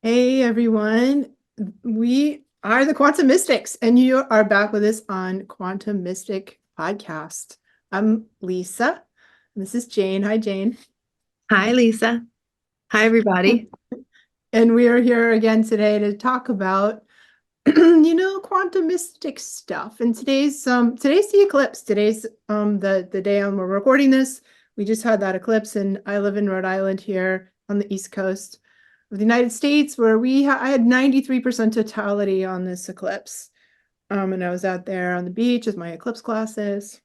Hey everyone, we are the Quantum Mystics, and you are back with us on Quantum Mystic Podcast. I'm Lisa, and this is Jane. Hi, Jane. Hi, Lisa. Hi, everybody. And we are here again today to talk about, quantum mystic stuff. And today's the eclipse. Today's the day we're recording this. We just had that eclipse, and I live in Rhode Island here on the East Coast of the United States, where I had 93% totality on this eclipse. And I was out there on the beach with my eclipse glasses,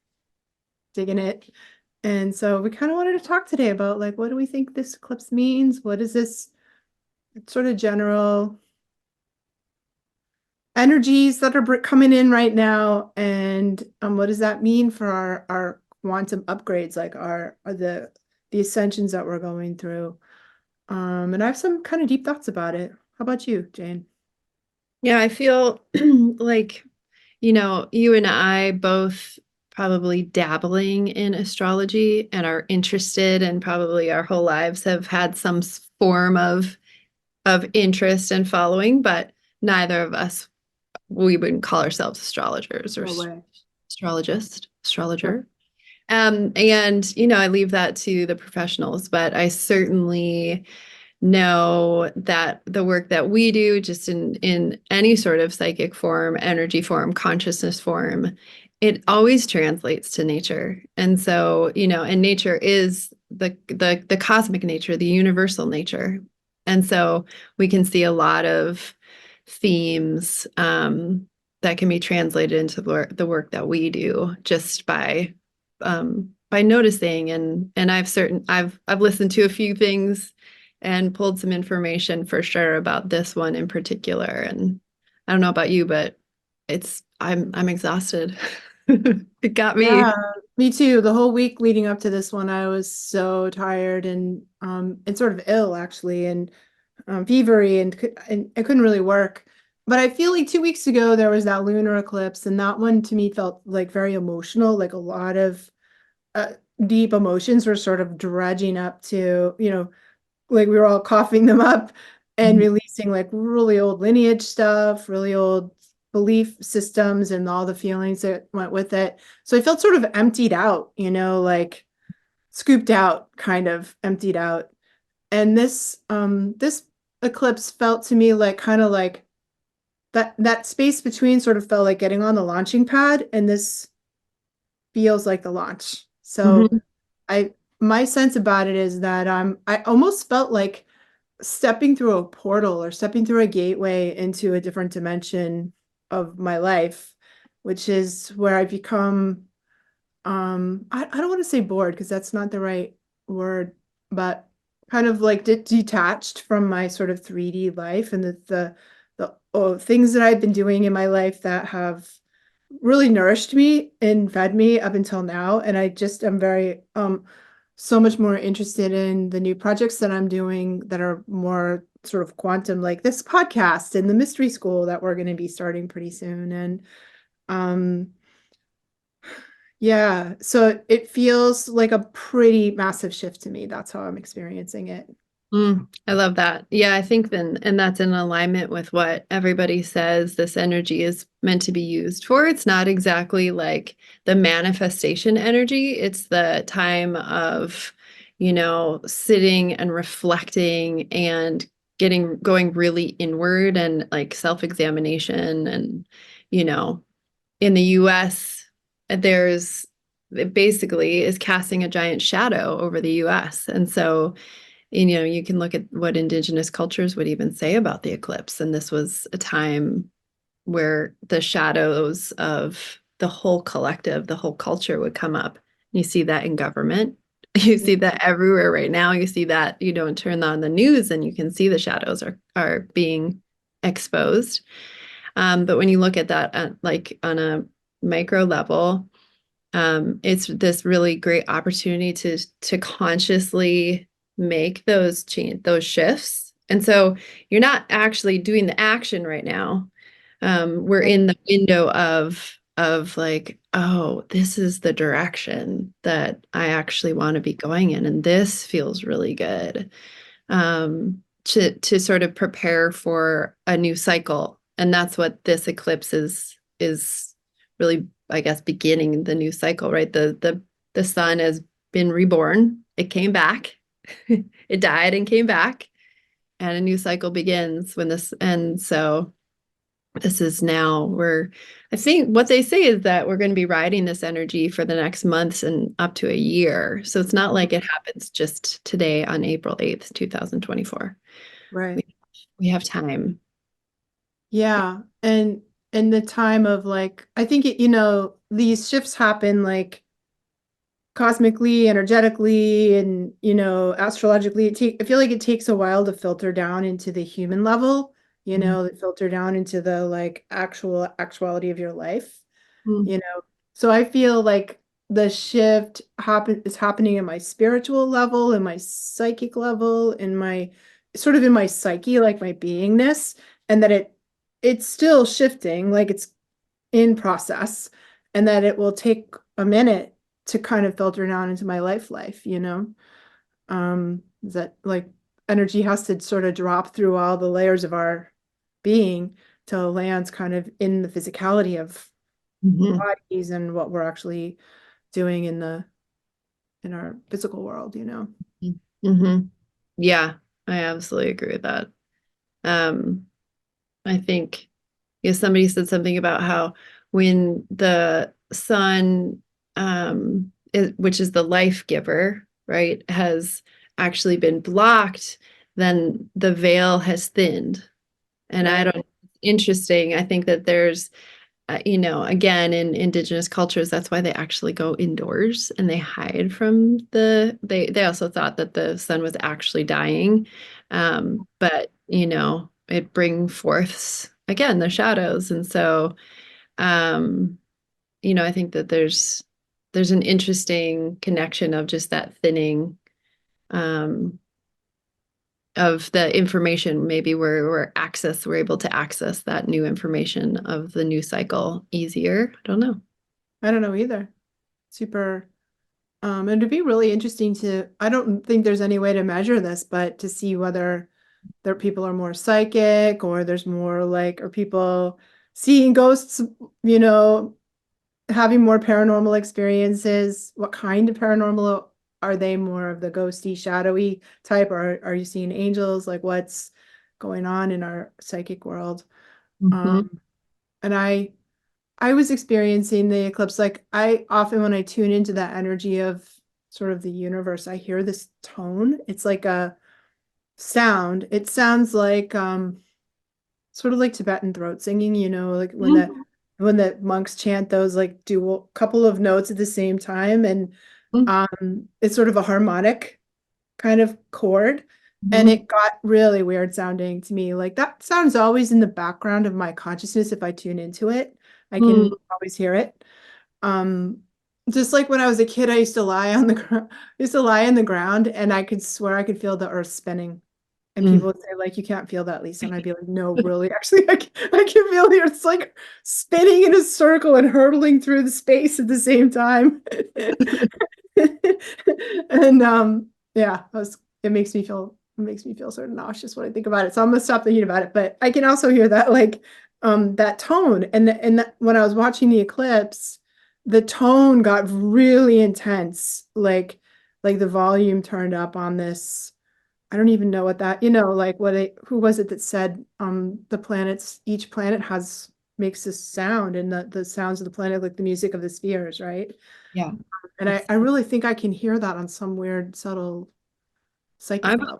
digging it. And so we kind of wanted to talk today about like what do we think this eclipse means? What is this sort of general energies that are coming in right now, and what does that mean for our quantum upgrades, like the ascensions that we're going through? And I have some kind of deep thoughts about it. How about you, Jane? Yeah, I feel like, you and I both probably dabbling in astrology and are interested and probably our whole lives have had some form of interest and following, but neither of us, we wouldn't call ourselves astrologers or No way. astrologer. And I leave that to the professionals, but I certainly know that the work that we do just in any sort of psychic form, energy form, consciousness form, it always translates to nature. And so, and nature is the cosmic nature, the universal nature. And so we can see a lot of themes that can be translated into the work that we do just by noticing. And I've listened to a few things and pulled some information for sure about this one in particular. And I don't know about you, but I'm exhausted. It got me. Yeah, me too. The whole week leading up to this one, I was so tired and sort of ill actually, and fevery, and I couldn't really work. But I feel like 2 weeks ago there was that lunar eclipse, and that one to me felt like very emotional. Like a lot of uh, deep emotions were sort of dredging up to, like we were all coughing them up and releasing like really old lineage stuff, really old belief systems, and all the feelings that went with it. So I felt sort of emptied out, like scooped out, kind of emptied out. And this eclipse felt to me like kind of like that space between sort of felt like getting on the launching pad, and this feels like the launch. So Mhm. I my sense about it is that I almost felt like stepping through a portal or stepping through a gateway into a different dimension of my life, which is where I become I don't want to say bored because that's not the right word, but kind of like detached from my sort of 3D life, and the things that I've been doing in my life that have really nourished me and fed me up until now. And I just am very so much more interested in the new projects that I'm doing that are more sort of quantum, like this podcast and the mystery school that we're going to be starting pretty soon. And um yeah, so it feels like a pretty massive shift to me. That's how I'm experiencing it. I love that. Yeah, I think then, and that's in alignment with what everybody says this energy is meant to be used for. It's not exactly like the manifestation energy, it's the time of, sitting and reflecting and going really inward and like self-examination. And, you know, in the US, there's it basically is casting a giant shadow over the US. And so, you can look at what indigenous cultures would even say about the eclipse. And this was a time where the shadows of the whole collective, the whole culture would come up. You see that in government. You see that everywhere right now. You see that you don't turn on the news and you can see the shadows are being exposed. But when you look at that like on a micro level, it's this really great opportunity to consciously make those shifts. And so you're not actually doing the action right now. We're in the window of like, oh, this is the direction that I actually want to be going in, and this feels really good. Um, to sort of prepare for a new cycle. And that's what this eclipse is really, I guess, beginning the new cycle, right? The sun has been reborn. It came back. It died and came back, and a new cycle begins when this, and so this is now where I think what they say is that we're going to be riding this energy for the next months and up to a year. So it's not like it happens just today on April 8th, 2024. Right. We have time. Yeah. And the time of like, I think it, these shifts happen like cosmically, energetically, and astrologically. I feel like it takes a while to filter down into the human level, to filter down into the like actuality of your life, Mhm. you know. So I feel like the shift is happening in my spiritual level, in my psychic level, in my sort of in my psyche, like my beingness, and that it's still shifting, like it's in process, and that it will take a minute to kind of filter down into my life. That like energy has to sort of drop through all the layers of our being to land kind of in the physicality of Mhm. bodies and what we're actually doing in our physical world. Mhm. Yeah, I absolutely agree with that. Um, I think somebody said something about how when the sun, which is the life giver, right, has actually been blocked, then the veil has thinned. And I Right. don't, interesting. I think that there's, again, in indigenous cultures, that's why they actually go indoors and they hide from they also thought that the sun was actually dying. But, it bring forth again the shadows. And so, um, I think that there's an interesting connection of just that thinning, um, of the information. Maybe we're able to access that new information of the new cycle easier. I don't know. I don't know either. Super. It'd be really interesting I don't think there's any way to measure this, but to see whether people are more psychic, or there's more like, are people seeing ghosts, you know, having more paranormal experiences? What kind of paranormal are they? More of the ghosty, shadowy type, or are you seeing angels? Like what's going on in our psychic world? Mhm. Um, and I was experiencing the eclipse. Like I often, when I tune into that energy of sort of the universe, I hear this tone. It's like a sound. It sounds like sort of like Tibetan throat singing, like when the monks chant those like dual couple of notes at the same time, and Mhm. it's sort of a harmonic kind of chord. And Mhm. it got really weird sounding to me. Like that sound's always in the background of my consciousness. If I tune into it, I Mhm. can always hear it. Um, just like when I was a kid, I used to lie on the ground, used to lie on the ground, and I could swear I could feel the earth spinning. And people Mhm. would say, like, you can't feel that, Lisa. And I'd be like, no, really, actually, I can feel the earth like spinning in a circle and hurtling through the space at the same time. And yeah, it makes me feel sort of nauseous when I think about it. So I'm gonna stop thinking about it. But I can also hear that like that tone. When I was watching the eclipse, the tone got really intense. Like the volume turned up on this. I don't even know what that, like who was it that said the planets, each planet makes this sound, and the sounds of the planet, like the music of the spheres, right? Yeah. And I really think I can hear that on some weird, subtle I psychic believe level.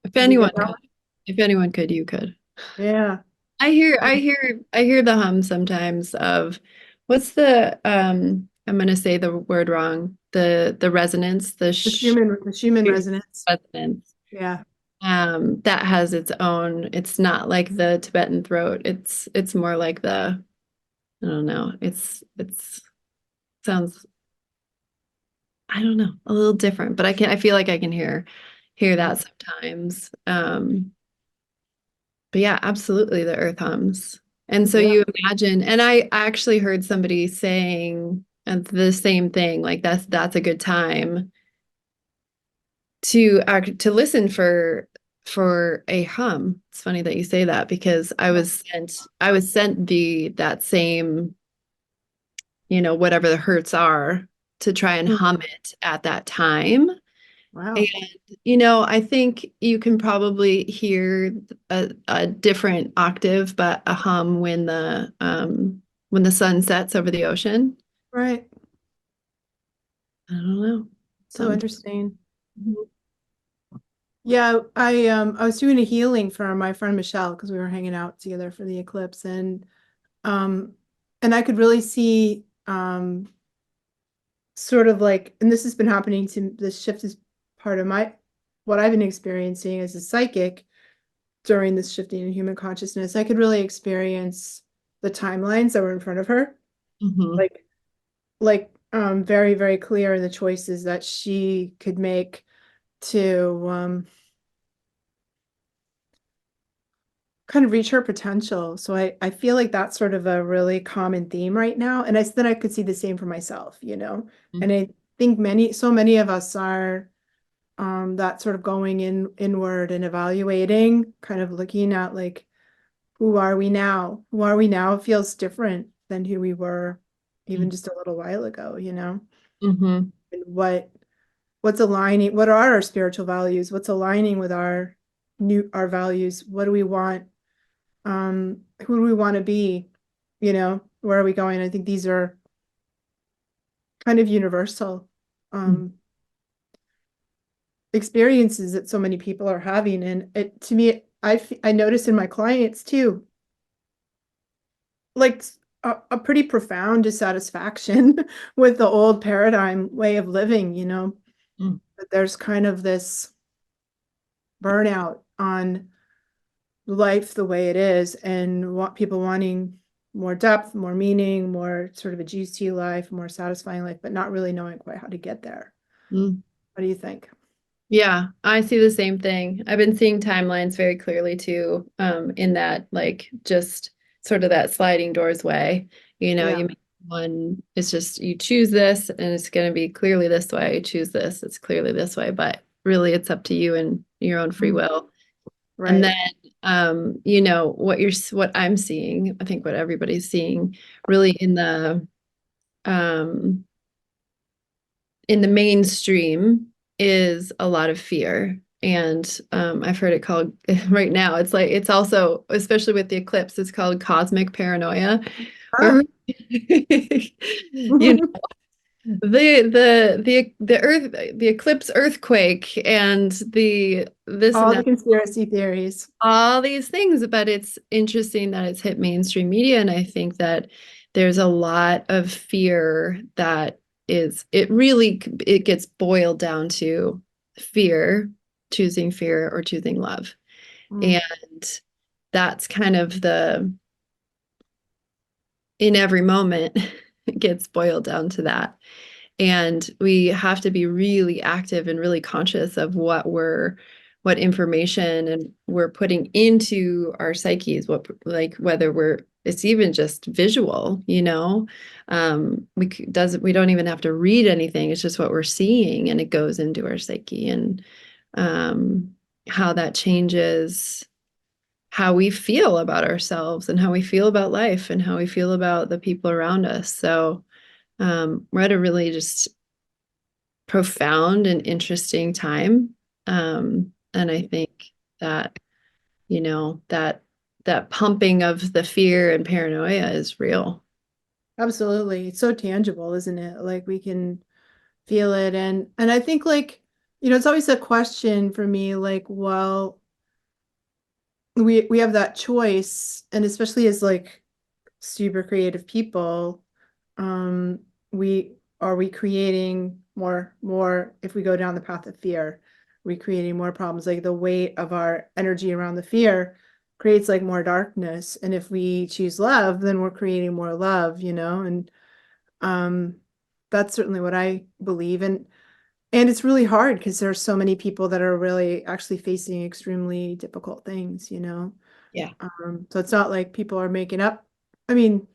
if Do you anyone get that could, one? if anyone could, you could. Yeah. I hear the hum sometimes of what's I'm gonna say the word wrong. The resonance, The Schumann resonance. resonance. Yeah. That has its own, it's not like the Tibetan throat. It's more like I don't know. It's sounds, I don't know, a little different, but I feel like I can hear that sometimes. But yeah, absolutely the earth hums. And so Yeah. you imagine, and I actually heard somebody saying the same thing, like that's a good time to listen for for a hum. It's funny that you say that because I was sent that same, whatever the hertz are to try and hum it at that time. And, Wow. I think you can probably hear a different octave, but a hum when the sun sets over the ocean. Right. I don't know. So Something. interesting. Yeah, I was doing a healing for my friend Michelle because we were hanging out together for the eclipse, um and I could really see sort of like, and this has been happening to this shift is part of my what I've been experiencing as a psychic during this shifting in human consciousness. I could really experience the timelines that were in front of her, Hmm. like very, very clear the choices that she could make to kind of reach her potential. So I feel like that's sort of a really common theme right now. And then I could see the same for myself, and I think so many of us are that sort of going inward and evaluating, kind of looking at like, who are we now? Who are we now? It feels different than who we were even just a little while ago, Hmm. and what's aligning, what are our spiritual values? What's aligning with our values? What do we want? Who do we want to be? Where are we going? I think these are kind of universal experiences that so many people are having. And to me, I notice in my clients too, like a pretty profound dissatisfaction with the old paradigm way of living, that there's kind of this burnout on life the way it is, and what people wanting more depth, more meaning, more sort of a juicy life, more satisfying life, but not really knowing quite how to get there. Mm. What do you think? Yeah, I see the same thing. I've been seeing timelines very clearly too, in that like just sort of that sliding doors way. Yeah. You make one, it's just you choose this and it's going to be clearly this way. You choose this, it's clearly this way, but really it's up to you and your own free Mm. will. And Right. then what I'm seeing, I think what everybody's seeing really um in the mainstream is a lot of fear. And I've heard it called right now. It's like it's also, especially with the eclipse, it's called cosmic paranoia. Ah. Where you know the earth, the eclipse earthquake, and the this and All the that, conspiracy theories. all these things. But it's interesting that it's hit mainstream media, and I think that there's a lot of fear that it gets boiled down to fear or choosing love. Mm. And that's kind of in every moment, it gets boiled down to that. And we have to be really active and really conscious of what information and we're putting into our psyches, whether it's even just visual, we don't even have to read anything. It's just what we're seeing and it goes into our psyche, and um, how that changes how we feel about ourselves and how we feel about life and how we feel about the people around us. So we're at a really just profound and interesting time. And I think that, that pumping of the fear and paranoia is real. Absolutely. It's so tangible, isn't it? Like we can feel it. And I think like, it's always a question for me, like, well, we have that choice, and especially as like super creative people, um, we creating more if we go down the path of fear, we creating more problems, like the weight of our energy around the fear creates like more darkness. And if we choose love, then we're creating more love, and um that's certainly what I believe. And it's really hard because there are so many people that are really actually facing extremely difficult things, Yeah. so it's not like people are making up. I mean,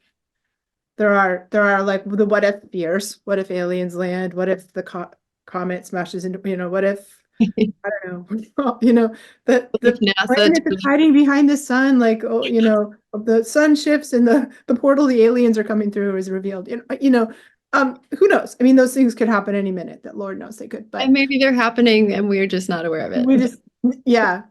there are like what if fears. What if aliens land? What if the comet smashes into, what if I don't know, you know, the Like NASA planet to that's hiding behind the sun, like, oh, you know, the sun shifts and the portal the aliens are coming through is revealed. Who knows? I mean, those things could happen any minute. That Lord knows they could, and but maybe they're happening and we're just not aware of we it. just, yeah,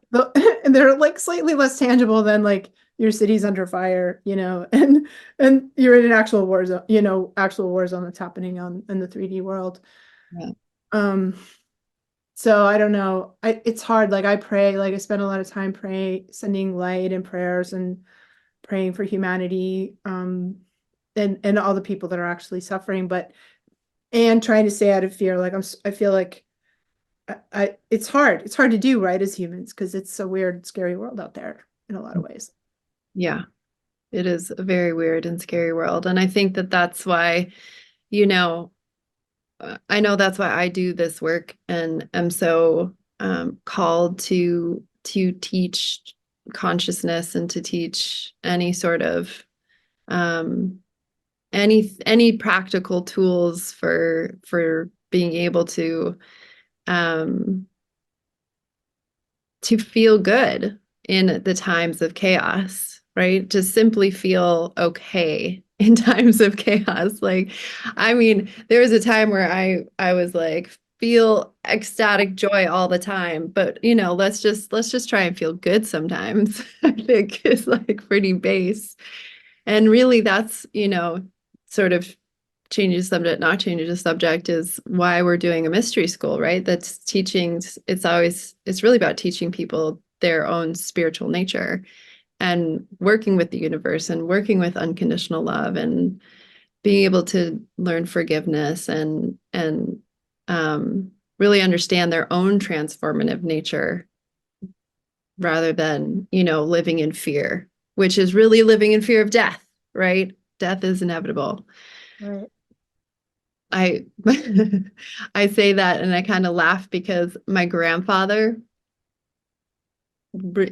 and they're like slightly less tangible than like your city's under fire, you know, and you're in an actual war zone, you know, actual war zone that's happening on in the 3D world. Yeah. Um, So I don't know. It's hard. Like I pray, like I spend a lot of time praying, sending light and prayers and praying for humanity, and all the people that are actually suffering, but and trying to stay out of fear. Like I feel like it's hard. It's hard to do, right, as humans, because it's a weird, scary world out there in a lot of ways. Yeah, it is a very weird and scary world. And I think that that's why, you know, I know that's why I do this work and am so called to teach consciousness and to teach any sort of um, any practical tools for being able um, to feel good in the times of chaos, right? To simply feel okay in times of chaos. Like, I mean, there was a time where I was like, feel ecstatic joy all the time, but you know, let's just try and feel good sometimes. I think is like pretty base. And really that's, you know, sort of changes subject, not changes the subject is why we're doing a mystery school, right? That's teaching, it's really about teaching people their own spiritual nature and working with the universe and working with unconditional love and being able to learn forgiveness and really understand their own transformative nature rather than, you know, living in fear, which is really living in fear of death, right? Death is inevitable. Right. I I say that and I kind of laugh because my grandfather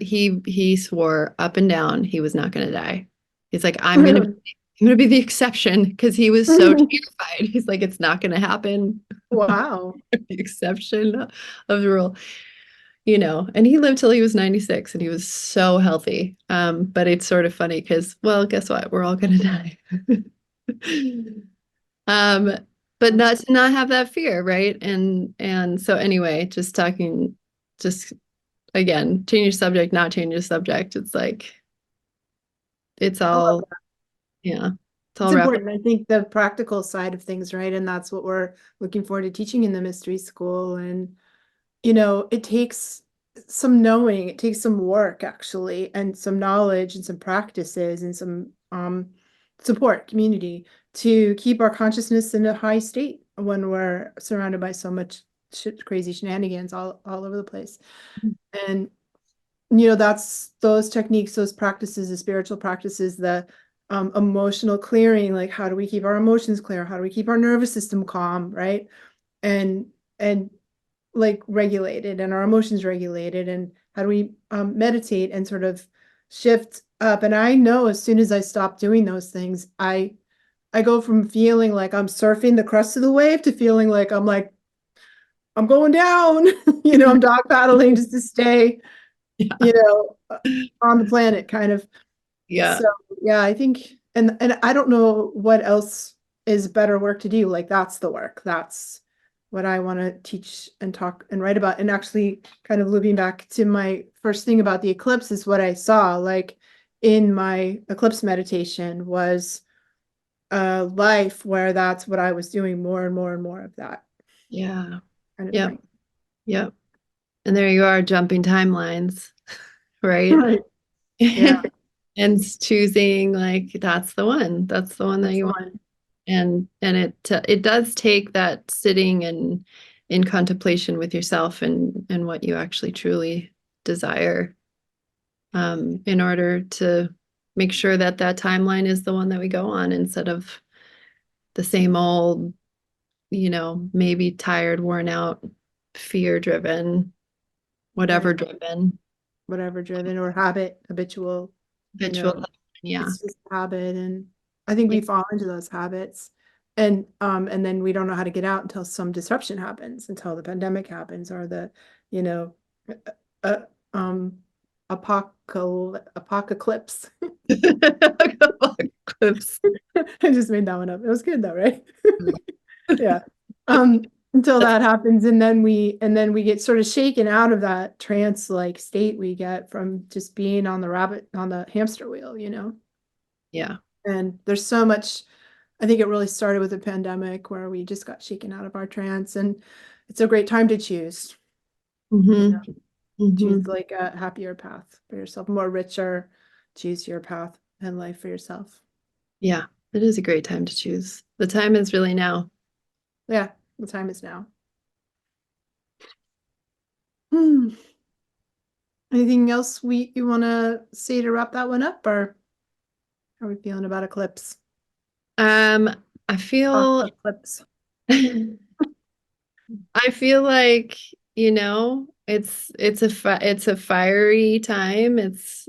he swore up and down he was not going to die. He's like Really? I'm going to be the exception because he was so terrified. He's like it's not going to happen. Wow. The exception of the rule. You know, and he lived till he was 96 and he was so healthy. But it's sort of funny because, well, guess what? We're all gonna die. Um, but not to not have that fear, right? And so anyway, just talking, just again, change your subject, not change your subject. It's like it's I love all, that. yeah, it's It's all wrapped up. important. I think the practical side of things, right? And that's what we're looking forward to teaching in the mystery school. And you know, it takes some knowing, it takes some work actually, and some knowledge and some practices and some support community to keep our consciousness in a high state when we're surrounded by so much crazy shenanigans all over the place. And you know, that's those techniques, those practices, the spiritual practices, the emotional clearing, like how do we keep our emotions clear? How do we keep our nervous system calm, right? And like regulated and our emotions regulated, and how do we meditate and sort of shift up. And I know as soon as I stop doing those things, I go from feeling like I'm surfing the crest of the wave to feeling like I'm going down. You know, I'm dog paddling just to stay, Yeah. you know, on the planet kind of. Yeah. So yeah, I think, and I don't know what else is better work to do. Like that's the work. That's what I want to teach and talk and write about. And actually kind of looping back to my first thing about the eclipse is what I saw like in my eclipse meditation was a life where that's what I was doing more and more and more of that Yeah. kind of Yep. thing. Yep. And there you are jumping timelines, right? Right. Yeah. And choosing like that's the one. That's the one that That's you the want. one. And it does take that sitting and in contemplation with yourself and what you actually truly desire in order to make sure that that timeline is the one that we go on instead of the same old, you know, maybe tired, worn out, fear driven, whatever Right. driven, Whatever driven or habitual, you habitual. know, Yeah. it's just a habit. And I think Yeah. we fall into those habits. and then we don't know how to get out until some disruption happens, until the pandemic happens, or the, you know, uh, um, apocalypse. Eclipse. I just made that one up. It was good though, right? Yeah. Until that happens, and then we get sort of shaken out of that trance like state we get from just being on the hamster wheel, Yeah. And there's so much, I think it really started with the pandemic where we just got shaken out of our trance, and it's a great time to choose, Hmm. Hmm. choose like a happier path for yourself, more richer, choose your path in life for yourself. Yeah. It is a great time to choose. The time is really now. Yeah, the time is now. Hmm. Anything else you want to say to wrap that one up, or how are we feeling about Eclipse? Um, I feel Eclipse. I feel like, it's a fiery time. It's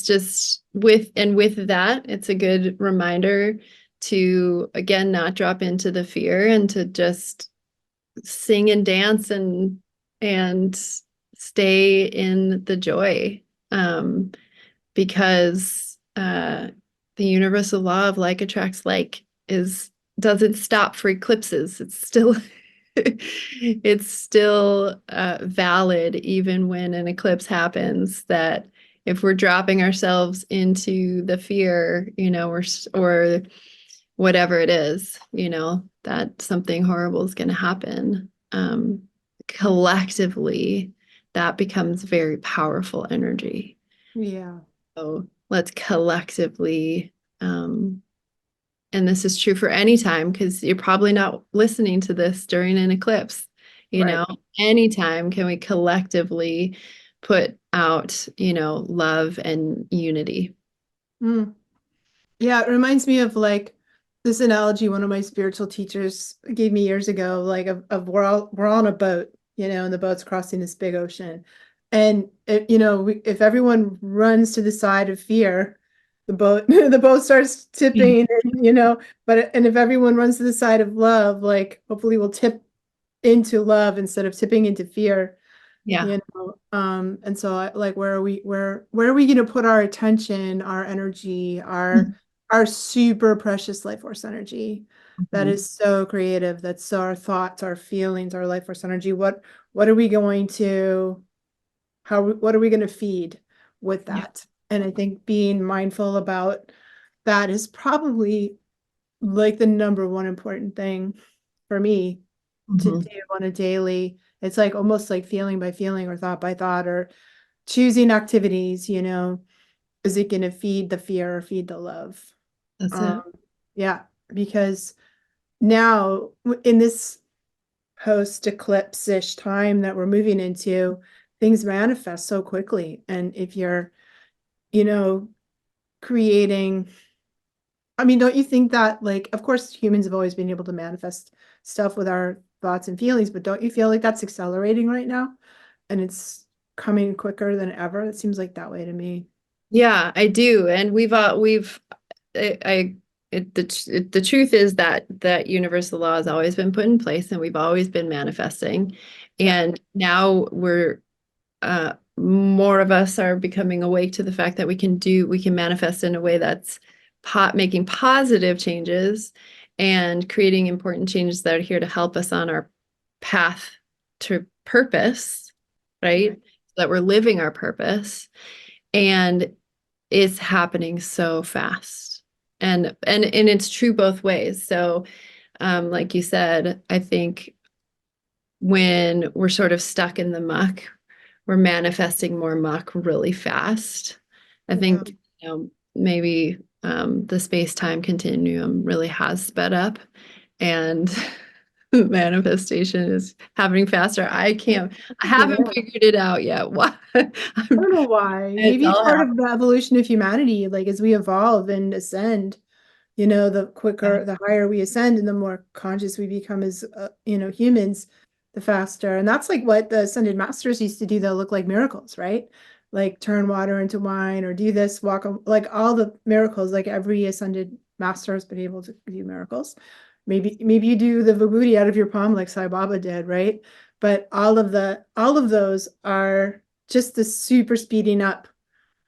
just with that, it's a good reminder to again not drop into the fear and to just sing and dance and stay in the joy. Because the universal law of like attracts like is doesn't stop for eclipses. It's still valid even when an eclipse happens. That if we're dropping ourselves into the fear, or whatever it is, that something horrible is going to happen. Collectively, that becomes very powerful energy. Yeah. So let's collectively, um, and this is true for any time because you're probably not listening to this during an eclipse. Right. Anytime can we collectively put out, love and unity. Mm. Yeah, it reminds me of like this analogy one of my spiritual teachers gave me years ago, like of we're all on a boat, and the boat's crossing this big ocean. And if everyone runs to the side of fear, the boat the boat starts tipping, and if everyone runs to the side of love, like hopefully we'll tip into love instead of tipping into fear. Yeah. And so like where are we going to put our attention, our energy, our super precious life force energy that Mhm. is so creative, that's so our thoughts, our feelings, our life force energy, what are we going to what are we going to feed with Yeah. that? And I think being mindful about that is probably like the number one important thing for me to Mhm. do on a daily. It's like almost like feeling by feeling or thought by thought or choosing activities, is it going to feed the fear or feed the love? That's Um, it. yeah, because now in this post eclipse-ish time that we're moving into, things manifest so quickly. And if you're, you know, creating, I mean, don't you think that, like, of course, humans have always been able to manifest stuff with our thoughts and feelings, but don't you feel like that's accelerating right now? And it's coming quicker than ever? It seems like that way to me. Yeah, I do. And I the truth is that universal law has always been put in place and we've always been manifesting. Yeah. And now more of us are becoming awake to the fact that we can manifest in a way that's making positive changes and creating important changes that are here to help us on our path to purpose, right? Right. So that we're living our purpose. And it's happening so fast. And it's true both ways. So like you said, I think when we're sort of stuck in the muck, we're manifesting more muck really fast. I Yeah. think, maybe the space-time continuum really has sped up and manifestation is happening faster. I haven't Yeah. figured it out yet. Why? I don't know why. It's Maybe it's all part of happening. the evolution of humanity. Like as we evolve and ascend, the Yeah. quicker, the higher we ascend and the more conscious we become as, humans, the faster. And that's like what the ascended masters used to do that look like miracles, right? Like turn water into wine or do this, like all the miracles, like every ascended masters been able to do miracles. Maybe you do the vibhuti out of your palm like Sai Baba did, right? But all of those are just the super speeding up.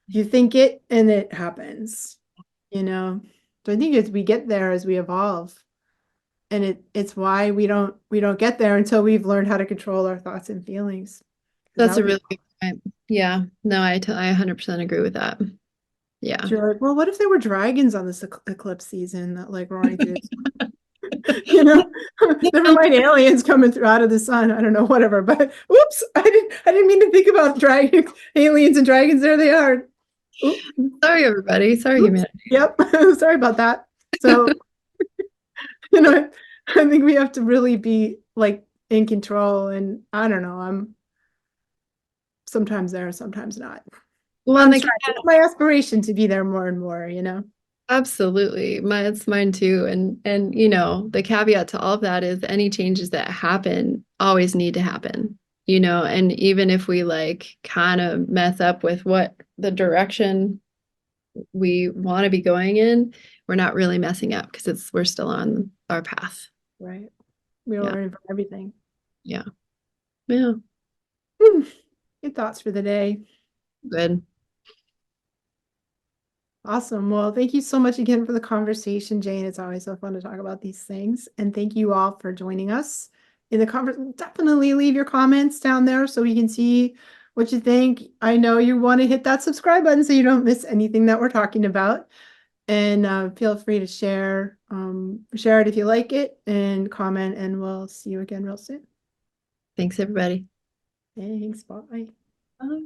You think it and it happens, you know. So I think as we get there, as we evolve, and it's why we don't get there until we've learned how to control our thoughts and feelings. 'Cause That's that a would- really good point. Yeah. No, I 100% agree with that. Yeah. Sure. Well, what if there were dragons on this eclipse season that like running through? You know, never mind aliens coming through out of the sun. I don't know, whatever. But oops, I didn't mean to think about dragons, aliens, and dragons. There they are. Oops. Sorry, everybody. Sorry, Oops. humanity. Yep. Sorry about that. So, I think we have to really be like in control. And I don't know, I'm sometimes there, sometimes not. Well, It's my aspiration to be there more and more, absolutely. It's mine too. And the caveat to all of that is any changes that happen always need to happen, and even if we like kind of mess up with what the direction we want to be going in, we're not really messing up because we're still on our path. Right. We're learning from everything. Yeah. Yeah. Good thoughts for the day. Good. Awesome. Well, thank you so much again for the conversation, Jane. It's always so fun to talk about these things. And thank you all for joining us in the conversation. Definitely leave your comments down there so we can see what you think. I know you want to hit that subscribe button so you don't miss anything that we're talking about. And feel free to share it if you like it, and comment, and we'll see you again real soon. Thanks, everybody. Thanks. Bye. Bye.